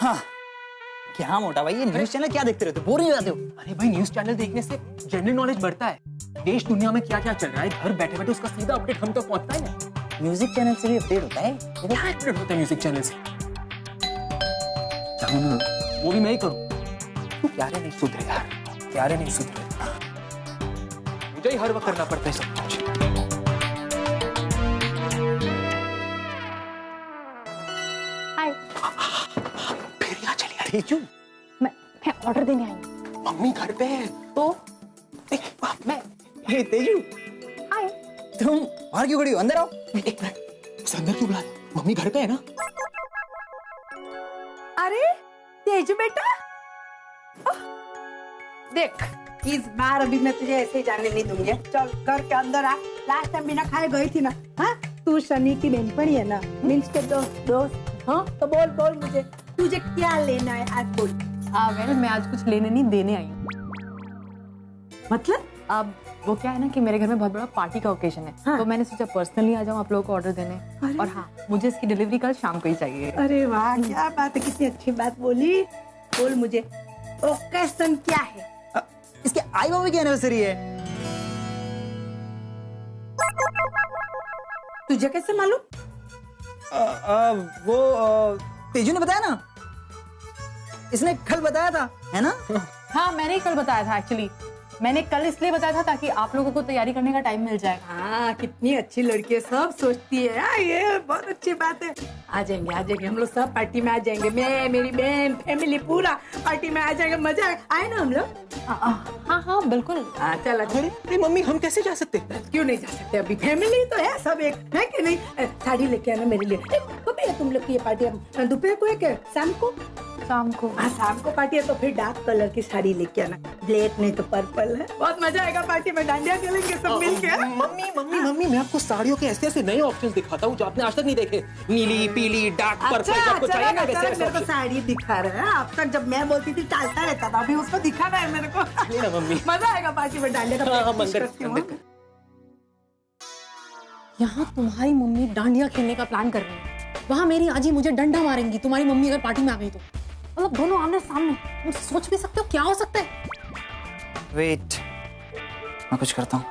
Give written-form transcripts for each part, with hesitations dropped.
हाँ क्या मोटा भाई, ये न्यूज चैनल क्या देखते रहते हो, बोर नहीं हो जाते हो? अरे भाई न्यूज चैनल देखने से जनरल नॉलेज बढ़ता है। देश दुनिया में क्या क्या चल रहा है घर बैठे बैठे उसका सीधा अपडेट हम तक पहुंचता है ना। म्यूजिक चैनल से भी अपडेट होता है? क्या अपडेट होता है म्यूजिक चैनल से? वो भी मैं ही करूं? तू प्यारे नहीं सुधरे यार, प्यारे नहीं सुधरे, मुझे ही हर वक्त करना पड़ता है सब कुछ। हाय। फिर यहाँ चली आ रही क्यों? मैं ऑर्डर देने आई हूँ। मम्मी घर पे है तो मैं हे तेजू, हाय। तुम बाहर क्यों खड़ी हो, अंदर आओ। एक मिनट, उसे अंदर क्यों बुला रहे? मम्मी घर पे है ना? अरे तेजू बेटा, देख इस बार अभी मैं तुझे ऐसे ही जाने नहीं दूंगी। चल घर के अंदर आ। लास्ट टाइम बिना खाए गई थी ना। हाँ तू शनि की बहनपनी है ना, मीन्स के दोस्त। हाँ तो बोल बोल मुझे तुझे क्या लेना है आज बोल। वेल मैं आज कुछ लेने नहीं देने आई हूँ। मतलब अब वो क्या है ना कि मेरे घर में बहुत बड़ा पार्टी का ओकेजन है। हाँ। तो मैंने सोचा पर्सनली आ जाऊँ आप लोगों को ऑर्डर देने। और हाँ मुझे इसकी डिलीवरी कल शाम को ही चाहिए। अरे वाह क्या बात है, कितनी अच्छी बात बोली। बोल मुझे ओकेजन क्या है? इसके आई बाबा की एनिवर्सरी है। तुझे कैसे मालूम? वो तेजू ने बताया ना, इसने कल बताया था, है ना? हाँ मैंने ही कल बताया था एक्चुअली। मैंने कल इसलिए बताया था ताकि आप लोगों को तैयारी करने का टाइम मिल जाए। हाँ कितनी अच्छी लड़की है, सब सोचती है। ये बहुत अच्छी बात है। आ जाएंगे हम लोग सब पार्टी में आ जाएंगे। मैं मेरी बहन फैमिली पूरा पार्टी में आ जाएंगे। मजा आए ना हम लोग? हाँ हाँ बिल्कुल। हाँ चल। अरे मम्मी हम कैसे जा सकते? क्यों नहीं जा सकते? अभी फैमिली तो है सब एक, है कि नहीं? साड़ी लेके आना मेरे लिए। कभी है तुम लोग की ये पार्टी? दोपहर को है क्या? शाम को? शाम को। हाँ शाम को पार्टी है तो फिर डार्क कलर की साड़ी लेके आना, ब्लैक नहीं तो पर्पल है। बहुत मजा आएगा पार्टी में, डांडिया खेलेंगे सब मिलके। मम्मी मैं आपको साड़ियों के ऐसे ऐसे नए ऑप्शंस दिखाता हूँ जो आपने आज तक नहीं देखे। नीली पीली डार्क पर्पल, आपको चाहिए ना वैसे मेरे को साड़ी दिखा रहा है। अब तक जब मैं बोलती थी टालता रहता था, अभी उसको दिखाना है मेरे को। ये ना मम्मी, मजा आएगा पार्टी में डांडिया का। हाँ, मंदिर। यहाँ तुम्हारी मम्मी डांडिया खेलने का प्लान कर रही है, वहाँ मेरी आजी मुझे डंडा मारेंगी तुम्हारी मम्मी अगर पार्टी में आ गई तो। मतलब दोनों आमने सामने, तुम सोच भी सकते हो क्या हो सकता है? वेट, मैं कुछ करता हूँ।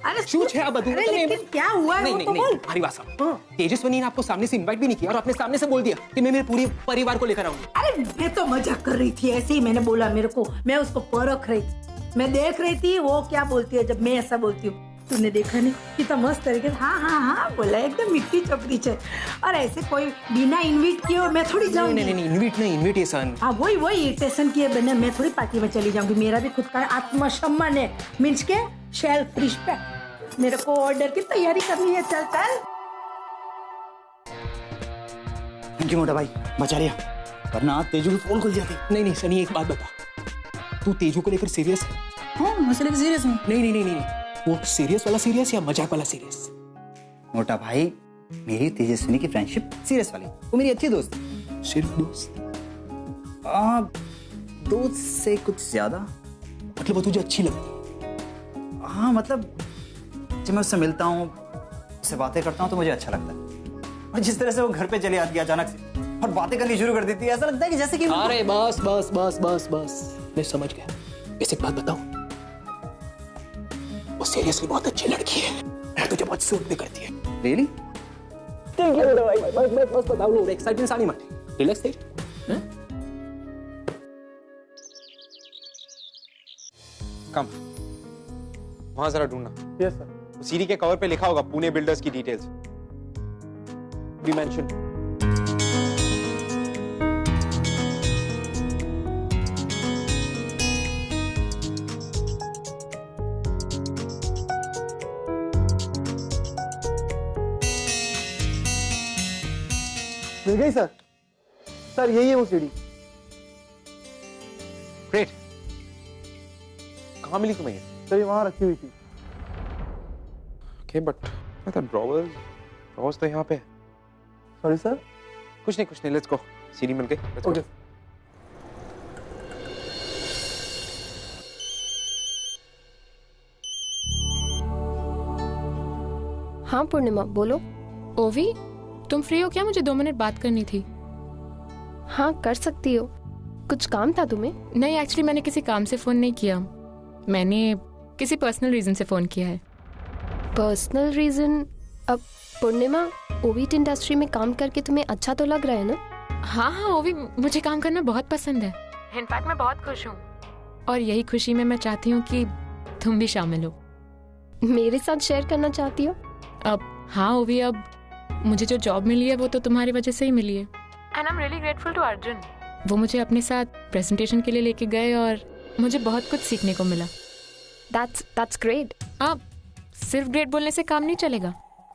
अरे चूच है अब अरे लेकिन क्या हुआ है? नहीं, हमारी बात सुनो। तेजस्वनी ने आपको सामने से इनवाइट भी नहीं किया और आपने सामने से बोल दिया कि मैं मेरे पूरे परिवार को लेकर आऊंगी। अरे मैं तो मजाक कर रही थी, ऐसे ही मैंने बोला। मेरे को, मैं उसको परख रही थी, मैं देख रही थी वो क्या बोलती है जब मैं ऐसा बोलती हूँ। तूने देखा नहीं कितना मस्त तरीके से हाँ बोला, एकदम मिट्टी चपड़ी है। और ऐसे कोई बिना इनविट किए और मैं थोड़ी जाऊंगी? नहीं, इनविट नहीं, इनविटेशन। हाँ वही इन्विटेशन किए बिना मैं थोड़ी पार्टी में चली जाऊंगी। मेरा भी खुद का आत्मसम्मान है, मीन्स के सेल्फ रिस्पेक्ट। मेरे को ऑर्डर की तैयारी करनी है। चल थैंक यू मोटा भाई, बचा लिया, वरना तेजू की पोल खुल जाती। नहीं सनी एक बात बता, तू तेजू को लेकर सीरियस है? हाँ मैं लेकर सीरियस हूँ। नहीं, वो सीरियस वाला सीरियस या मजाक वाला सीरियस? मोटा भाई, मेरी तेजस्विनी की फ्रेंडशिप सीरियस वाली, वो मेरी अच्छी दोस्त। सिर्फ दोस्त? दोस्त से कुछ ज्यादा। मतलब वो तुझे अच्छी लगती? हाँ मतलब जब मैं उससे मिलता हूँ, उससे बातें करता हूँ तो मुझे अच्छा लगता है। और जिस तरह से वो घर पे चली आती है अचानक से और बातें करनी शुरू कर देती है, ऐसा लगता है कि जैसे कि अरे बस मैं समझ गया। वैसे एक बात बताऊं, वो सीरियसली बहुत अच्छी लड़की है, तुझे बहुत सूट भी करती है। रियली? बस बताओ लो, एक्साइटमेंट सानी मत, रिलैक्स थे। कम वहां जरा ढूंढना। Yes sir. सीडी के कवर पे लिखा होगा पुणे बिल्डर्स की डिटेल्स भी मेंशन। मिल गई सर। सर यही है वो सीढ़ी। ग्रेट। कहाँ मिली तुम्हें ये? सर ये वहां रखी हुई थी। ओके बट मैं तो ड्रॉवर्स तो यहाँ पे है। Sorry sir. कुछ नहीं, लेट्स गो। सीडी मिल गई, लेट्स गो। हाँ पूर्णिमा बोलो। ओवी तुम फ्री हो क्या? मुझे 2 मिनट बात करनी थी। हाँ कर सकती हो। कुछ काम था तुम्हें? नहीं, एक्चुअली मैंने किसी काम से फ़ोन नहीं किया, मैंने किसी पर्सनल रीज़न से फ़ोन किया है। Personal reason? अब पूर्णिमा, ओवीट इंडस्ट्री में काम करके तुम्हें अच्छा तो लग रहा है ना? हाँ हाँ, वो भी मुझे काम करना बहुत पसंद है। इनफैक्ट मैं बहुत खुश हूँ, और यही खुशी में मैं चाहती हूँ कि तुम भी शामिल हो। मेरे साथ शेयर करना चाहती हो? अब हाँ ओवी, अब मुझे जो जॉब मिली है वो तो तुम्हारी वजह से ही मिली है। And I am really grateful to Arjun. वो मुझे अपने साथ प्रेजेंटेशन के लिए लेके गए और मुझे बहुत कुछ सीखने को मिला। That's great. अब सिर्फ ग्रेट बोलने से काम नहीं चलेगा,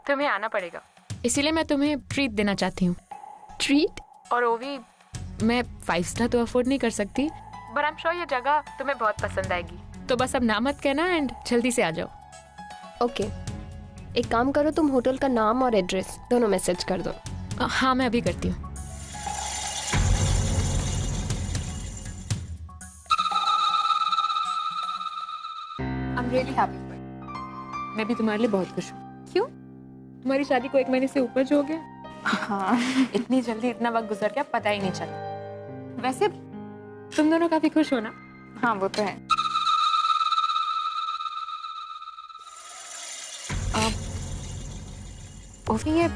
तुम्हें आना पड़ेगा। इसीलिए मैं तुम्हें ट्रीट देना चाहती हूँ। ट्रीट? और ओवी, मैं 5 स्टार तो अफोर्ड नहीं कर सकती, बट आई एम श्योर ये जगह तुम्हें बहुत पसंद आएगी। तो बस अब ना मत कहना एंड जल्दी से आ जाओ। ओके, एक काम करो, तुम होटल का नाम और एड्रेस दोनों मैसेज कर दो। हाँ मैं अभी करती हूँ। आई एम रियली हैप्पी। मैं भी तुम्हारे लिए बहुत खुश हूँ। क्यों? तुम्हारी शादी को 1 महीने से ऊपर जो हो गया। हाँ इतनी जल्दी इतना वक्त गुजर गया पता ही नहीं चला। वैसे तुम दोनों काफी खुश हो ना? हाँ वो तो है। ओवी, ये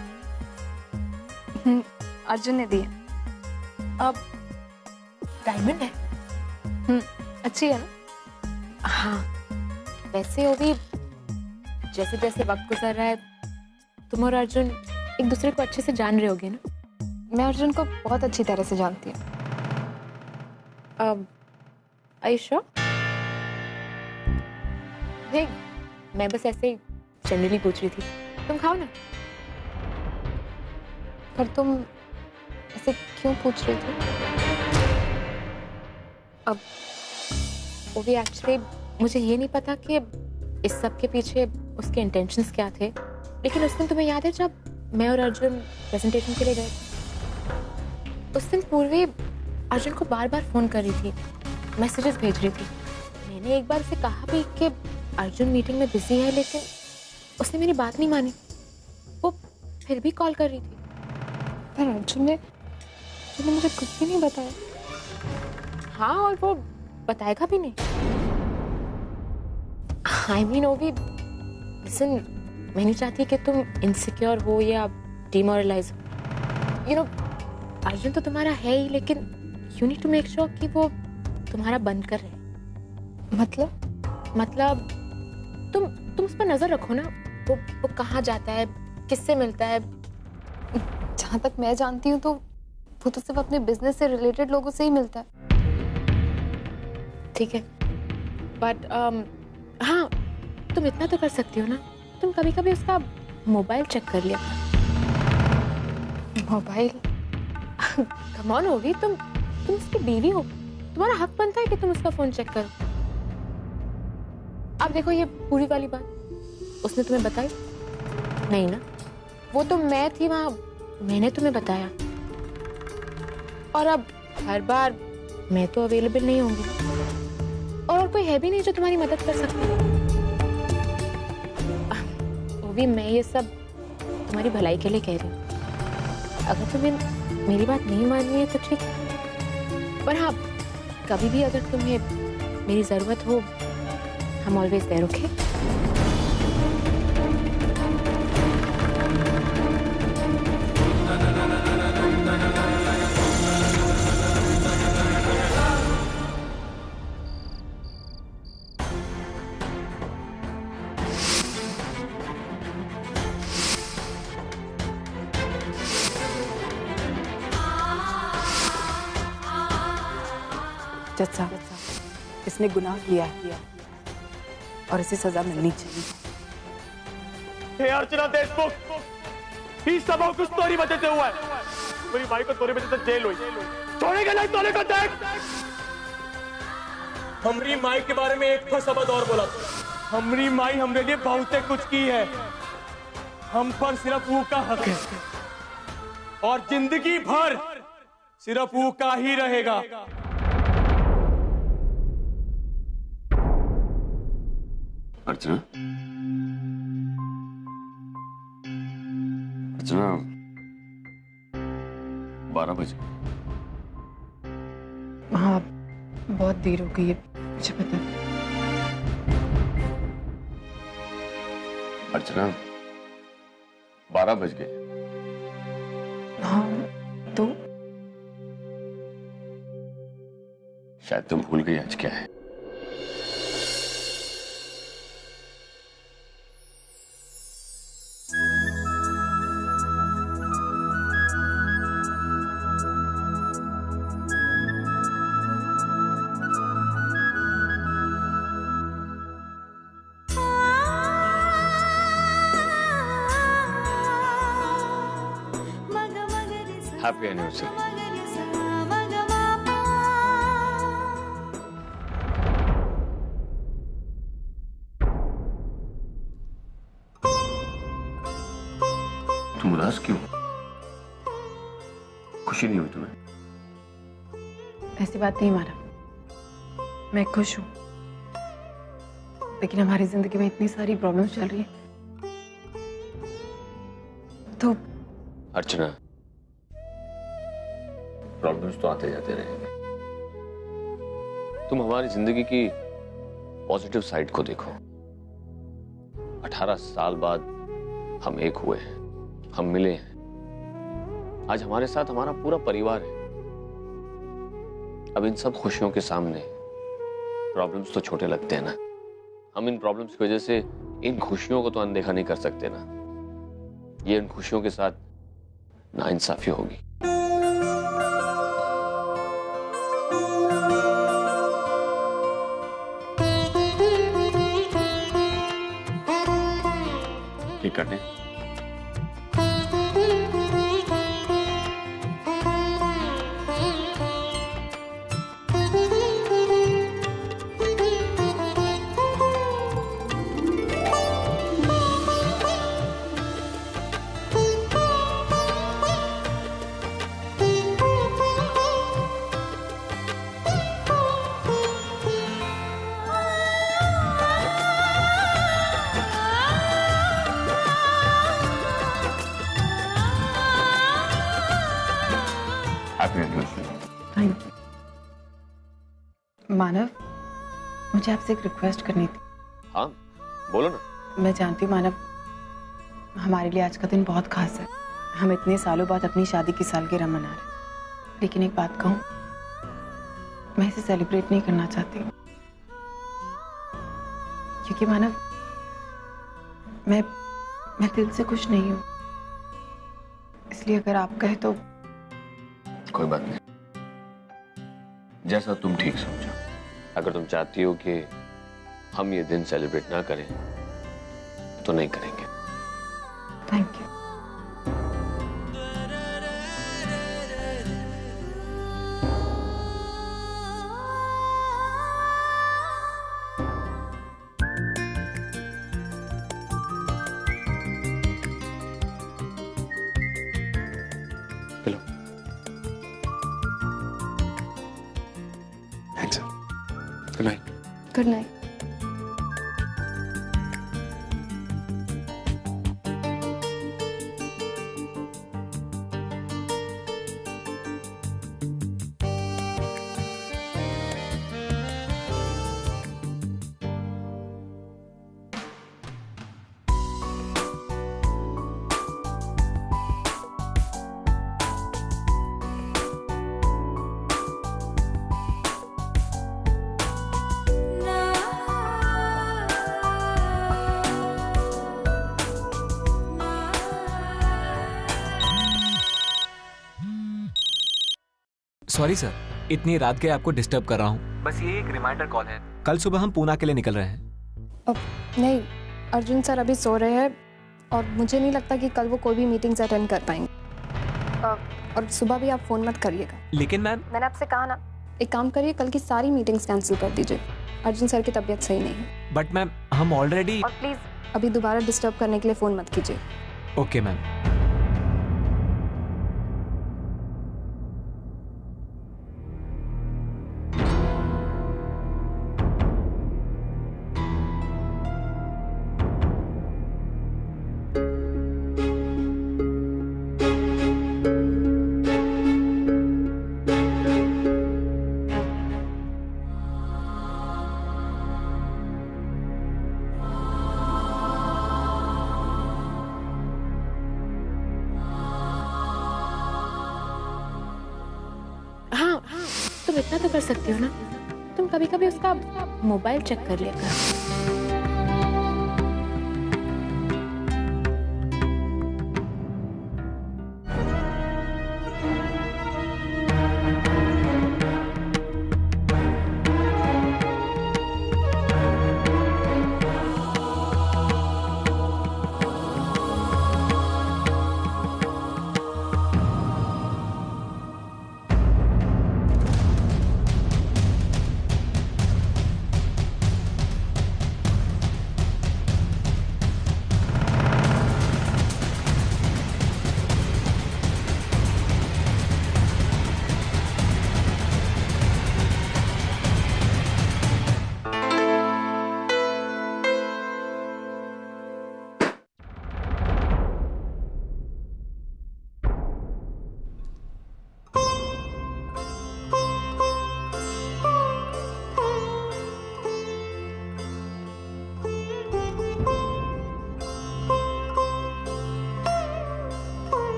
अर्जुन ने दिए। अब डायमंड है। अच्छी है ना? हाँ वैसे ओवी, जैसे जैसे वक्त गुजर रहा है तुम और अर्जुन एक दूसरे को अच्छे से जान रहे होगे ना? मैं अर्जुन को बहुत अच्छी तरह से जानती हूँ। आयशा, नहीं मैं बस ऐसे ही जनरली पूछ रही थी। तुम खाओ ना। पर तुम ऐसे क्यों पूछ रही थी? अब वो भी एक्चुअली मुझे ये नहीं पता कि इस सब के पीछे उसके इंटेंशंस क्या थे, लेकिन उस दिन तुम्हें याद है जब मैं और अर्जुन प्रेजेंटेशन के लिए गए थे? उस दिन पूर्वी अर्जुन को बार बार फोन कर रही थी, मैसेजेस भेज रही थी। मैंने एक बार उसे कहा भी कि अर्जुन मीटिंग में बिजी है, लेकिन उसने मेरी बात नहीं मानी। वो फिर भी कॉल कर रही थी। पर अर्जुन ने मुझे कुछ भी नहीं बताया। हाँ, और वो बताएगा भी नहीं। आई मीन ओवी, लिसन, मैं नहीं चाहती कि तुम इनसिक्योर हो या डिमोरलाइज हो। यू नो, अर्जुन तो तुम्हारा है ही, लेकिन you need to make sure कि वो तुम्हारा बंद कर रहे। मतलब तुम उस पर नजर रखो ना। वो कहाँ जाता है, किससे मिलता है। जहाँ तक मैं जानती हूँ तो वो तो सिर्फ अपने बिजनेस से रिलेटेड लोगों से ही मिलता है। ठीक है, बट हाँ, तुम इतना तो कर सकती हो ना, तुम कभी कभी उसका मोबाइल चेक कर लिया। मोबाइल? कम ऑन होगी, तुम उसकी बीवी हो, तुम्हारा हक बनता है कि तुम उसका फोन चेक करो। अब देखो, ये पूरी वाली बात उसने तुम्हें बताई नहीं ना? वो तो मैं थी वहां, मैंने तुम्हें बताया। और अब हर बार मैं तो अवेलेबल नहीं होंगी, और कोई है भी नहीं जो तुम्हारी मदद कर सकता। वो भी मैं ये सब तुम्हारी भलाई के लिए कह रही हूँ। अगर तुम्हें मेरी बात नहीं माननी है तो ठीक है, पर हाँ, कभी भी अगर तुम्हें मेरी जरूरत हो, हम ऑलवेज देयर, ओके? जज साहब, इसने गुनाह किया है और इसे सजा मिलनी चाहिए। हे अर्चना देशमुख, ही सब कुछ तोरी वजह से हुआ है। मेरी भाई को तोरी वजह से जेल हुई, छोड़ेगा नहीं तोरे को। देख, हमरी माई के बारे में एक शब्द और बोला। हमरी माई हमरे लिए बहुत कुछ की है, हम पर सिर्फ वो का हक है, और जिंदगी भर सिर्फ वो का ही रहेगा। अर्चना, 12 बजे। हाँ, बहुत देर हो गई है, मुझे पता है। अर्चना, 12 बज गए। हाँ, तो शायद तुम भूल गई आज क्या है। Happy anniversary. तुम उदास क्यों? खुशी नहीं हुई तुम्हें? ऐसी बात नहीं मारा, मैं खुश हूँ, लेकिन हमारी जिंदगी में इतनी सारी प्रॉब्लम्स चल रही है तो। अर्चना, प्रॉब्लम्स तो आते जाते रहेंगे। तुम हमारी जिंदगी की पॉजिटिव साइड को देखो। 18 साल बाद हम एक हुए हैं, हम मिले हैं। आज हमारे साथ हमारा पूरा परिवार है। अब इन सब खुशियों के सामने प्रॉब्लम्स तो छोटे लगते हैं ना। हम इन प्रॉब्लम्स की वजह से इन खुशियों को तो अनदेखा नहीं कर सकते ना। ये इन खुशियों के साथ नाइंसाफी होगी। ये कटें। Thank you. मानव, मुझे आपसे एक रिक्वेस्ट करनी थी। हाँ, बोलो ना। मैं जानती हूँ मानव, हमारे लिए आज का दिन बहुत खास है। हम इतने सालों बाद अपनी शादी की सालगिरह मना रहे हैं, लेकिन एक बात कहूँ, मैं इसे सेलिब्रेट नहीं करना चाहती हूँ, क्योंकि मानव, मैं दिल से खुश नहीं हूँ। इसलिए अगर आप कहे तो। कोई बात नहीं, जैसा तुम ठीक समझो। अगर तुम चाहती हो कि हम ये दिन सेलिब्रेट ना करें तो नहीं करेंगे। Thank you. Good night. Good night. Sorry sir, इतनी रात के आपको डिस्टर्ब कर रहा हूँ। बस ये एक रिमाइंडर कॉल है, कल सुबह हम पूना के लिए निकल रहे हैं। अब नहीं, अर्जुन सर अभी सो रहे हैं और मुझे नहीं लगता कि कल वो कोई भी मीटिंग्स अटेंड कर पाएंगे। और सुबह भी आप फोन मत करिएगा। लेकिन मैम, मैंने आपसे कहा ना, एक काम करिए, कल की सारी मीटिंग्स कैंसिल कर दीजिए। अर्जुन सर की तबीयत सही नहीं है। बट मैम, हम ऑलरेडी। और प्लीज अभी दोबारा डिस्टर्ब करने के लिए फोन मत कीजिए। Okay ma'am. तुम इतना तो कर सकती हो ना, तुम कभी कभी उसका मोबाइल चेक कर लिया करो।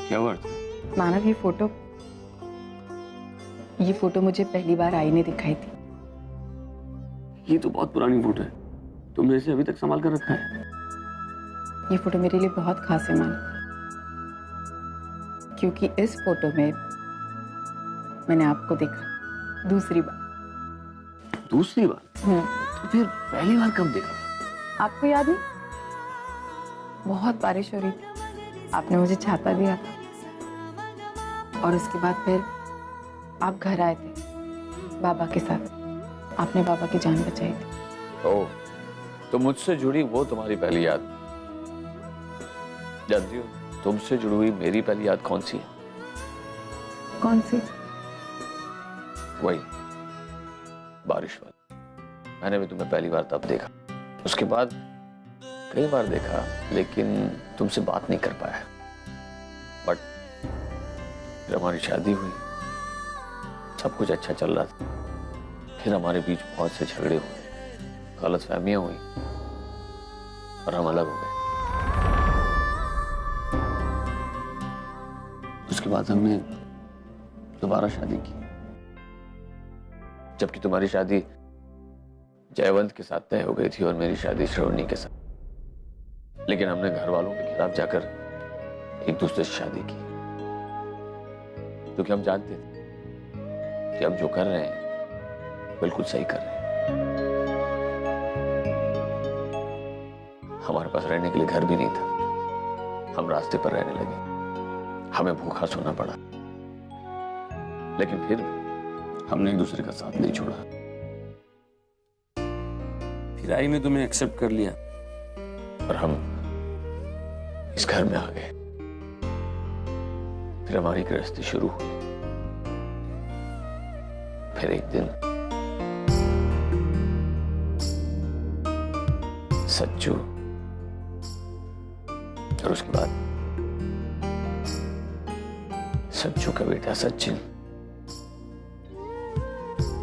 क्या हुआ? मानव, ये फोटो मुझे पहली बार आई ने दिखाई थी। ये तो बहुत पुरानी फोटो है, तुमने इसे अभी तक संभाल कर रखा है? ये फोटो मेरे लिए बहुत खास है मानव, क्योंकि इस फोटो में मैंने आपको देखा दूसरी बार। दूसरी बार? तो फिर पहली बार कब देखा? आपको याद नहीं? बहुत बारिश हो रही थी, आपने मुझे छाता दिया था और उसके बाद फिर आप घर आए थे बाबा के साथ, आपने बाबा की जान बचाई थी। ओह, तो मुझसे जुड़ी वो तुम्हारी पहली याद। जानती हो, तुमसे जुड़ी हुई मेरी पहली याद कौन सी है? कौन सी? वही बारिश वाली। मैंने भी तुम्हें पहली बार तब देखा, उसके बाद कई बार देखा, लेकिन तुमसे बात नहीं कर पाया। बट फिर हमारी शादी हुई, सब कुछ अच्छा चल रहा था। फिर हमारे बीच बहुत से झगड़े हुए, गलतफहमियां हुई और हम अलग हो गए। उसके बाद हमने दोबारा शादी की, जबकि तुम्हारी शादी जयवंत के साथ तय हो गई थी और मेरी शादी श्रवणी के साथ। लेकिन हमने घर वालों के खिलाफ जाकर एक दूसरे से शादी की, क्योंकि हम जानते थे कि हम जो कर रहे हैं बिल्कुल सही कर रहे हैं। हमारे पास रहने के लिए घर भी नहीं था, हम रास्ते पर रहने लगे, हमें भूखा सोना पड़ा, लेकिन फिर हमने एक दूसरे का साथ नहीं छोड़ा। फिर आई ने तुम्हें एक्सेप्ट कर लिया और हम इस घर में आ गए। फिर हमारी गृहस्थी शुरू हुई। फिर एक दिन सच्चू और उसके बाद सच्चू का बेटा सचिन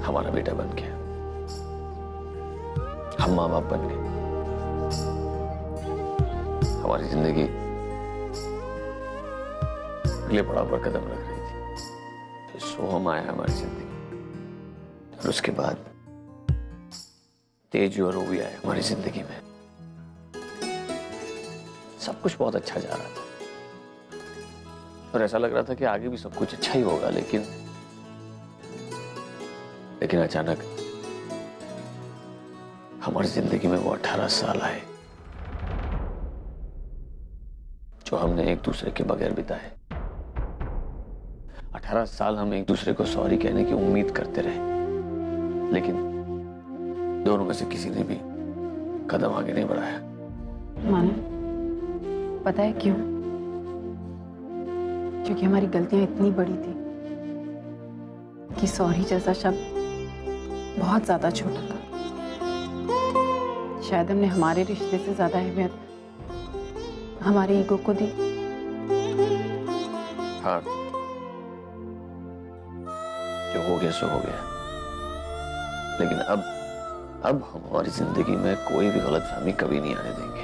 हमारा बेटा बन गया। हम माँ बाप बन गए। हमारी जिंदगी अगले पड़ाव पर कदम रख रही थी। फिर सोहम आया हमारी जिंदगी और उसके बाद तेज और रूबी आए हमारी जिंदगी में। सब कुछ बहुत अच्छा जा रहा था और ऐसा लग रहा था कि आगे भी सब कुछ अच्छा ही होगा, लेकिन अचानक हमारी जिंदगी में वो 18 साल आए जो हमने एक दूसरे के बगैर बिताए। 18 साल हम एक दूसरे को सॉरी कहने की उम्मीद करते रहे, लेकिन दोनों में से किसी ने भी कदम आगे नहीं बढ़ाया। मानो, पता है क्यों? क्योंकि हमारी गलतियां इतनी बड़ी थी कि सॉरी जैसा शब्द बहुत ज्यादा छोटा था। शायद हमने हमारे रिश्ते से ज्यादा अहमियत हमारे ईगो को दी। हाँ, जो हो गया सो हो गया, लेकिन अब हम हमारी जिंदगी में कोई भी गलतफहमी कभी नहीं आने देंगे।